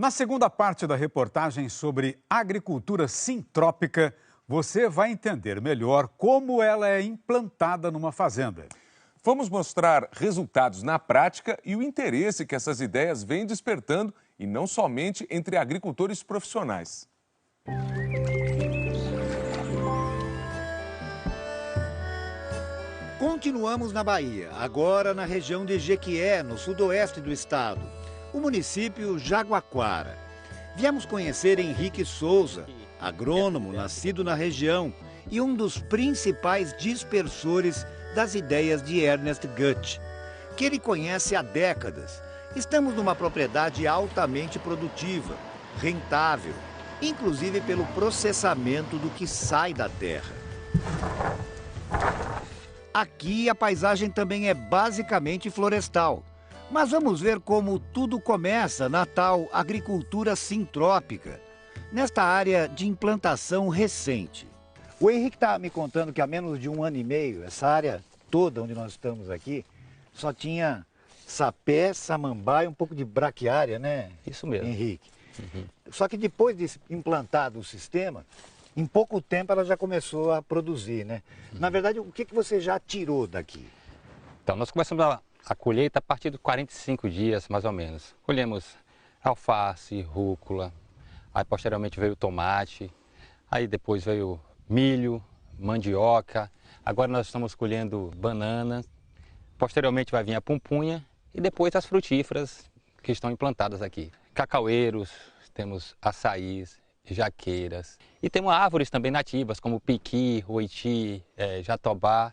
Na segunda parte da reportagem sobre agricultura sintrópica, você vai entender melhor como ela é implantada numa fazenda. Vamos mostrar resultados na prática e o interesse que essas ideias vêm despertando, e não somente entre agricultores profissionais. Continuamos na Bahia, agora na região de Jequié, no sudoeste do estado, o município Jaguaquara. Viemos conhecer Henrique Souza, agrônomo nascido na região e um dos principais dispersores das ideias de Ernest Goethe, que ele conhece há décadas. Estamos numa propriedade altamente produtiva, rentável, inclusive pelo processamento do que sai da terra. Aqui a paisagem também é basicamente florestal, mas vamos ver como tudo começa na tal agricultura sintrópica, nesta área de implantação recente. O Henrique está me contando que há menos de 1 ano e meio, essa área toda onde nós estamos aqui, só tinha sapé, samambaia e um pouco de braquiária, né? Isso mesmo. Henrique. Só que depois de implantado o sistema, em pouco tempo ela já começou a produzir, né? Na verdade, o que você já tirou daqui? Então, nós começamos a colheita a partir de 45 dias, mais ou menos. Colhemos alface, rúcula, aí posteriormente veio o tomate, aí depois veio milho, mandioca, agora nós estamos colhendo banana, posteriormente vai vir a pupunha e depois as frutíferas que estão implantadas aqui. Cacaueiros, temos açaís, jaqueiras e temos árvores também nativas como piqui, oiti, jatobá.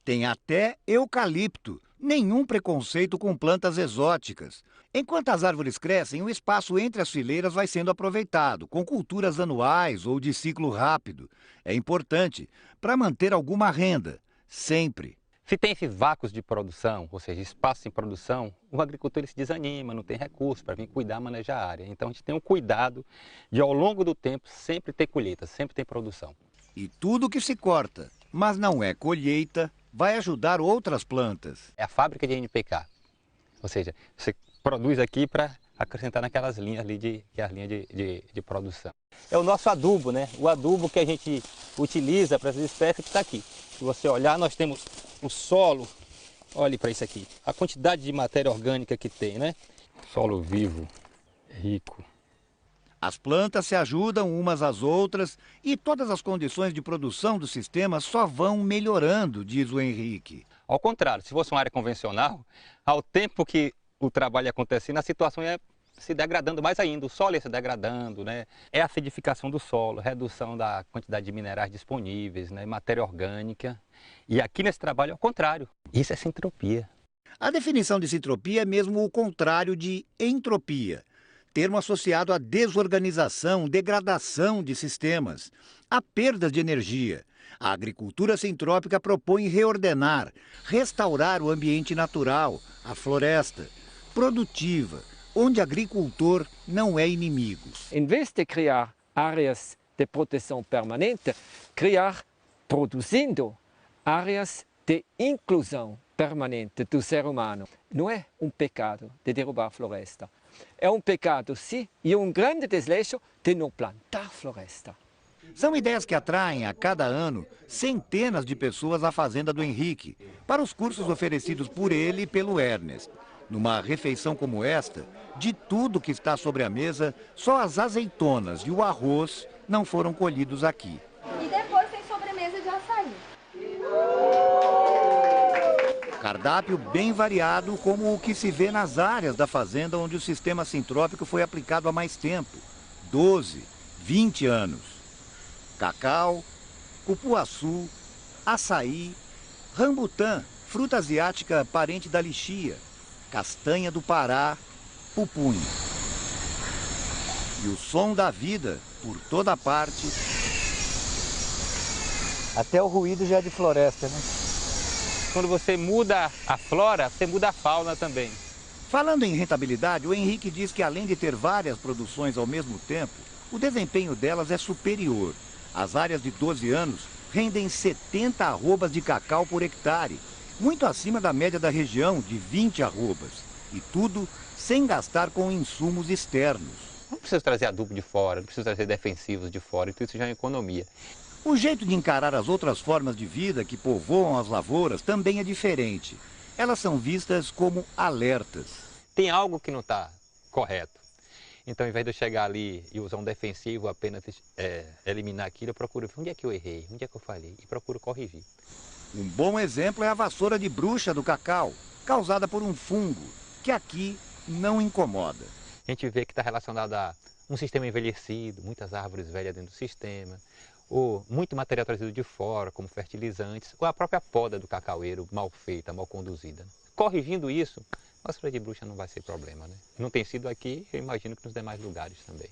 Tem até eucalipto, nenhum preconceito com plantas exóticas. Enquanto as árvores crescem, o espaço entre as fileiras vai sendo aproveitado, com culturas anuais ou de ciclo rápido. É importante para manter alguma renda, sempre. Se tem esses vácuos de produção, ou seja, espaço em produção, o agricultor ele se desanima, não tem recurso para vir cuidar, manejar a área. Então a gente tem um cuidado de, ao longo do tempo, sempre ter colheita, sempre ter produção. E tudo que se corta, mas não é colheita, vai ajudar outras plantas. É a fábrica de NPK, ou seja, você produz aqui para acrescentar naquelas linhas ali, que é a linha de produção. É o nosso adubo, né? O adubo que a gente utiliza para essas espécies que está aqui. Se você olhar, nós temos o solo, olhe para isso aqui, a quantidade de matéria orgânica que tem, né? Solo vivo, rico. As plantas se ajudam umas às outras e todas as condições de produção do sistema só vão melhorando, diz o Henrique. Ao contrário, se fosse uma área convencional, ao tempo que o trabalho ia acontecendo, a situação ia se degradando mais ainda, o solo ia se degradando, né? É a acidificação do solo, redução da quantidade de minerais disponíveis, né? Matéria orgânica. E aqui nesse trabalho é o contrário, isso é sintropia. A definição de sintropia é mesmo o contrário de entropia, termo associado à desorganização, degradação de sistemas, a perdas de energia. A agricultura sintrópica propõe reordenar, restaurar o ambiente natural, a floresta, produtiva, onde agricultor não é inimigo. Em vez de criar áreas de proteção permanente, criar, produzindo, áreas de inclusão permanente do ser humano. Não é um pecado de derrubar a floresta. É um pecado, sim, e um grande desejo de não plantar floresta. São ideias que atraem a cada ano centenas de pessoas à fazenda do Henrique, para os cursos oferecidos por ele e pelo Ernest. Numa refeição como esta, de tudo que está sobre a mesa, só as azeitonas e o arroz não foram colhidos aqui. E depois tem sobremesa de açaí. Cardápio bem variado, como o que se vê nas áreas da fazenda onde o sistema sintrópico foi aplicado há mais tempo, 12, 20 anos. Cacau, cupuaçu, açaí, rambutã, fruta asiática parente da lixia, castanha do Pará, pupunha. E o som da vida por toda parte. Até o ruído já é de floresta, né? Quando você muda a flora, você muda a fauna também. Falando em rentabilidade, o Henrique diz que além de ter várias produções ao mesmo tempo, o desempenho delas é superior. As áreas de 12 anos rendem 70 arrobas de cacau por hectare, muito acima da média da região de 20 arrobas. E tudo sem gastar com insumos externos. Não preciso trazer adubo de fora, não preciso trazer defensivos de fora, então isso já é economia. O jeito de encarar as outras formas de vida que povoam as lavouras também é diferente. Elas são vistas como alertas. Tem algo que não está correto. Então, ao invés de eu chegar ali e usar um defensivo, apenas eliminar aquilo, eu procuro ver onde é que eu errei, onde é que eu falhei e procuro corrigir. Um bom exemplo é a vassoura de bruxa do cacau, causada por um fungo, que aqui não incomoda. A gente vê que está relacionado a um sistema envelhecido, muitas árvores velhas dentro do sistema, ou muito material trazido de fora, como fertilizantes, ou a própria poda do cacaueiro mal feita, mal conduzida. Corrigindo isso, a vassoura de bruxa não vai ser problema, né? Não tem sido aqui, eu imagino que nos demais lugares também.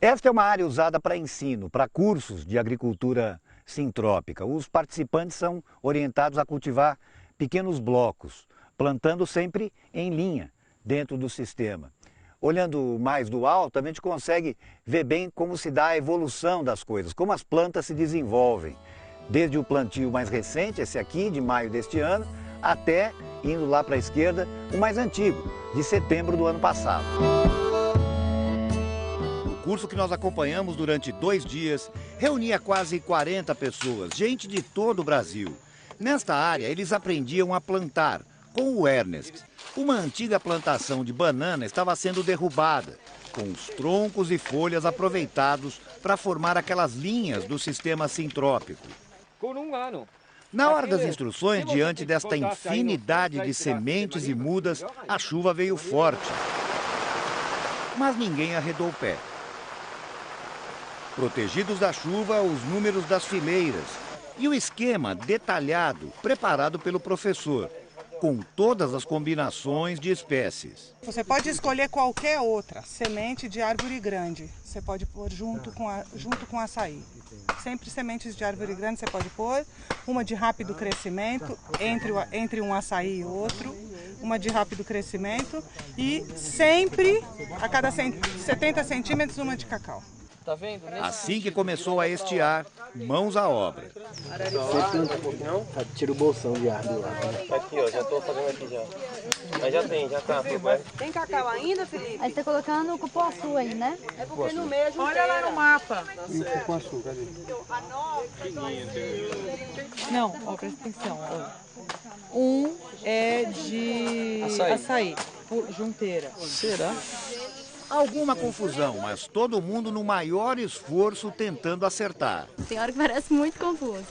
Esta é uma área usada para ensino, para cursos de agricultura sintrópica. Os participantes são orientados a cultivar pequenos blocos, plantando sempre em linha dentro do sistema. Olhando mais do alto, a gente consegue ver bem como se dá a evolução das coisas, como as plantas se desenvolvem. Desde o plantio mais recente, esse aqui, de maio deste ano, até, indo lá para a esquerda, o mais antigo, de setembro do ano passado. O curso que nós acompanhamos durante 2 dias reunia quase 40 pessoas, gente de todo o Brasil. Nesta área, eles aprendiam a plantar com o Ernest. Uma antiga plantação de banana estava sendo derrubada, com os troncos e folhas aproveitados para formar aquelas linhas do sistema sintrópico. Por um ano. Na hora das instruções, diante desta infinidade de sementes e mudas, a chuva veio forte. Mas ninguém arredou o pé. Protegidos da chuva, os números das fileiras e o esquema detalhado preparado pelo professor, com todas as combinações de espécies. Você pode escolher qualquer outra semente de árvore grande. Você pode pôr junto com açaí. Sempre sementes de árvore grande você pode pôr. Uma de rápido crescimento, entre um açaí e outro. Uma de rápido crescimento. E sempre, a cada 70 centímetros, uma de cacau. Tá vendo? Assim que começou a estiar, mãos à obra. Você planta aqui não? Tira o bolsão de árvore lá. Aqui, ó, já tô fazendo aqui já. Mas já tá. Tem cacau ainda, Felipe? Aí você tá colocando o cupuaçu aí, né? É porque no meio Olha lá no mapa. E o cupuaçu, cadê? Não, ó, presta atenção. Ó. Um é de açaí junteira. Será? Alguma confusão, mas todo mundo no maior esforço tentando acertar. Tem hora que parece muito confuso.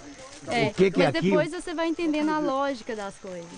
Mas depois você vai entendendo a lógica das coisas.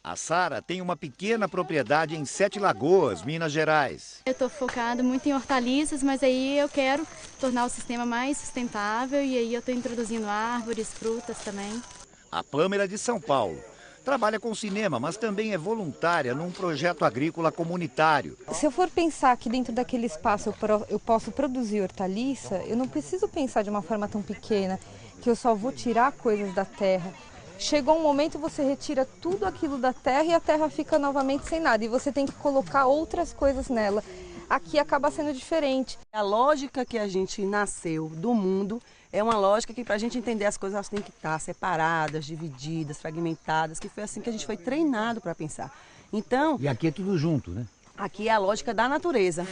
A Sara tem uma pequena propriedade em 7 Lagoas, Minas Gerais. Eu estou focada muito em hortaliças, mas aí eu quero tornar o sistema mais sustentável e aí eu estou introduzindo árvores, frutas também. A Pâmela é de São Paulo. Trabalha com cinema, mas também é voluntária num projeto agrícola comunitário. Se eu for pensar que dentro daquele espaço eu posso produzir hortaliça, eu não preciso pensar de uma forma tão pequena, que eu só vou tirar coisas da terra. Chegou um momento você retira tudo aquilo da terra e a terra fica novamente sem nada. E você tem que colocar outras coisas nela. Aqui acaba sendo diferente. A lógica que a gente nasceu do mundo é uma lógica que, para a gente entender as coisas, elas têm que estar separadas, divididas, fragmentadas, que foi assim que a gente foi treinado para pensar. Então... E aqui é tudo junto, né? Aqui é a lógica da natureza.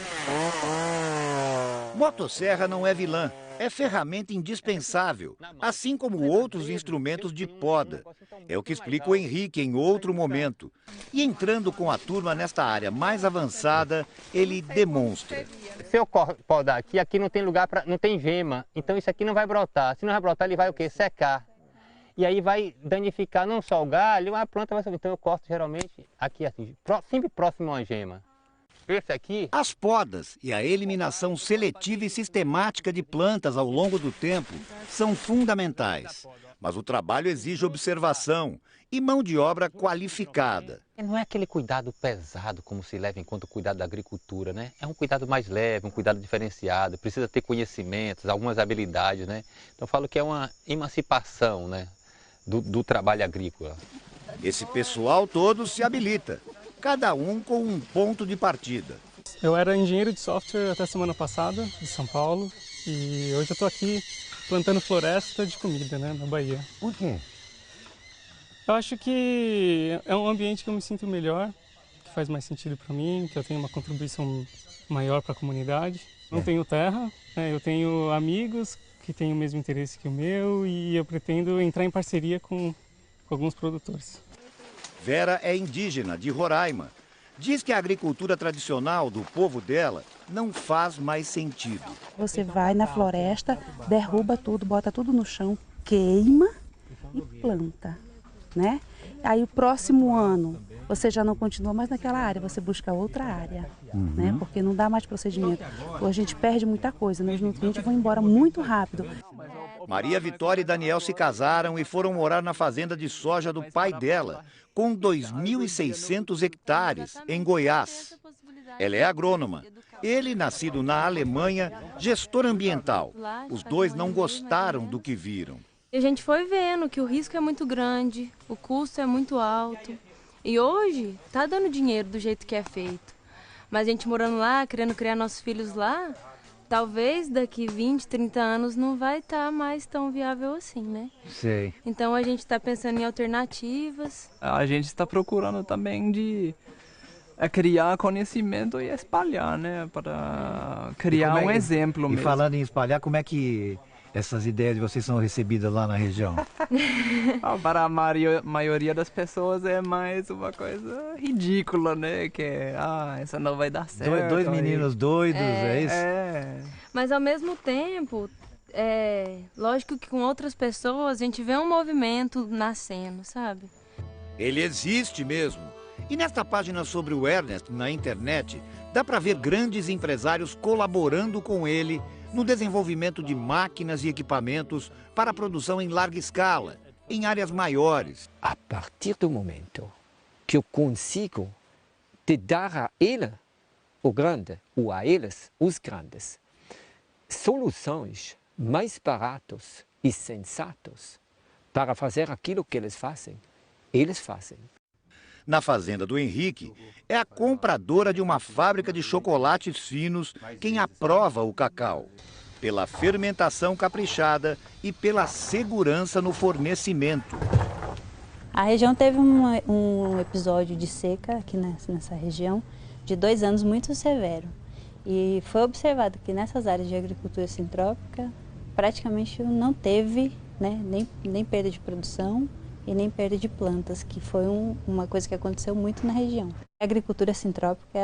Motosserra não é vilã, é ferramenta indispensável, assim como outros instrumentos de poda. É o que explica o Henrique em outro momento. E entrando com a turma nesta área mais avançada, ele demonstra. Se eu podar aqui não tem lugar para, não tem gema, então isso aqui não vai brotar. Se não vai brotar, ele vai o quê? Secar. E aí vai danificar não só o galho, a planta vai subir. Então eu corto geralmente aqui assim, sempre próximo a uma gema. Esse aqui... As podas e a eliminação seletiva e sistemática de plantas ao longo do tempo são fundamentais. Mas o trabalho exige observação e mão de obra qualificada. Não é aquele cuidado pesado como se leva em conta o cuidado da agricultura, né? É um cuidado mais leve, um cuidado diferenciado, precisa ter conhecimentos, algumas habilidades, né? Então eu falo que é uma emancipação, né, do trabalho agrícola. Esse pessoal todo se habilita, cada um com um ponto de partida. Eu era engenheiro de software até semana passada, em São Paulo, e hoje eu estou aqui plantando floresta de comida, né, na Bahia. Por quê? Eu acho que é um ambiente que eu me sinto melhor, que faz mais sentido para mim, que eu tenho uma contribuição maior para a comunidade. Não tenho terra, né? Eu tenho amigos que têm o mesmo interesse que o meu e eu pretendo entrar em parceria com alguns produtores. Vera é indígena de Roraima. Diz que a agricultura tradicional do povo dela não faz mais sentido. Você vai na floresta, derruba tudo, bota tudo no chão, queima e planta, né? Aí o próximo ano você já não continua mais naquela área, você busca outra área, né? Porque não dá mais procedimento. A gente perde muita coisa, né? Os nutrientes vão embora muito rápido. Maria Vitória e Daniel se casaram e foram morar na fazenda de soja do pai dela, com 2.600 hectares, em Goiás. Ela é agrônoma. Ele, nascido na Alemanha, gestor ambiental. Os dois não gostaram do que viram. E a gente foi vendo que o risco é muito grande, o custo é muito alto. E hoje tá dando dinheiro do jeito que é feito. Mas a gente morando lá, querendo criar nossos filhos lá, talvez daqui 20, 30 anos não vai estar mais tão viável assim, né? Sei. Então a gente está pensando em alternativas. A gente está procurando também de criar conhecimento e espalhar, né? Para criar um exemplo mesmo. E falando em espalhar, como é que essas ideias de vocês são recebidas lá na região? Para a maioria das pessoas é mais uma coisa ridícula, né? Que é, essa não vai dar certo. Dois meninos doidos, é isso? É. Mas ao mesmo tempo, lógico que com outras pessoas a gente vê um movimento nascendo, sabe? Ele existe mesmo. E nesta página sobre o Ernest na internet, dá para ver grandes empresários colaborando com ele no desenvolvimento de máquinas e equipamentos para a produção em larga escala, em áreas maiores. A partir do momento que eu consigo te dar a ele, o grande, ou a eles, os grandes, soluções mais baratas e sensatas para fazer aquilo que eles fazem. Na fazenda do Henrique, é a compradora de uma fábrica de chocolates finos quem aprova o cacau. Pela fermentação caprichada e pela segurança no fornecimento. A região teve um episódio de seca aqui nessa região de 2 anos muito severo. E foi observado que nessas áreas de agricultura sintrópica praticamente não teve, né, nem perda de produção e nem perda de plantas, que foi uma coisa que aconteceu muito na região. A agricultura sintrópica,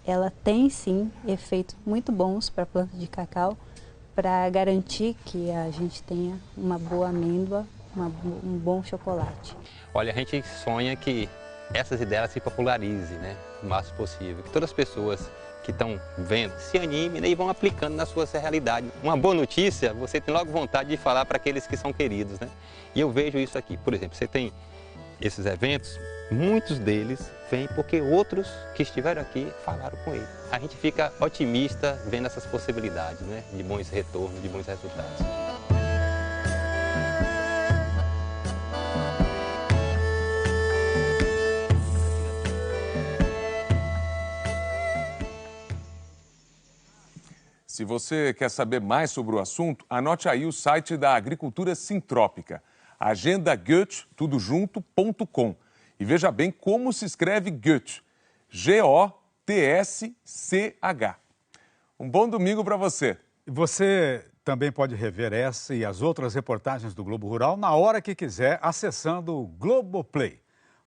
ela tem sim efeitos muito bons para a planta de cacau, para garantir que a gente tenha uma boa amêndoa, um bom chocolate. Olha, a gente sonha que essas ideias se popularizem, né, o máximo possível, que todas as pessoas que estão vendo se animem, né, e vão aplicando na sua realidade. Uma boa notícia, você tem logo vontade de falar para aqueles que são queridos, né? E eu vejo isso aqui, por exemplo, você tem esses eventos, muitos deles vêm porque outros que estiveram aqui falaram com ele. A gente fica otimista vendo essas possibilidades, né, de bons retornos, de bons resultados. Se você quer saber mais sobre o assunto, anote aí o site da Agricultura Sintrópica, agendagoethe.com. E veja bem como se escreve Goethe, G-O-T-S-C-H. Um bom domingo para você. Você também pode rever essa e as outras reportagens do Globo Rural na hora que quiser, acessando o Globoplay.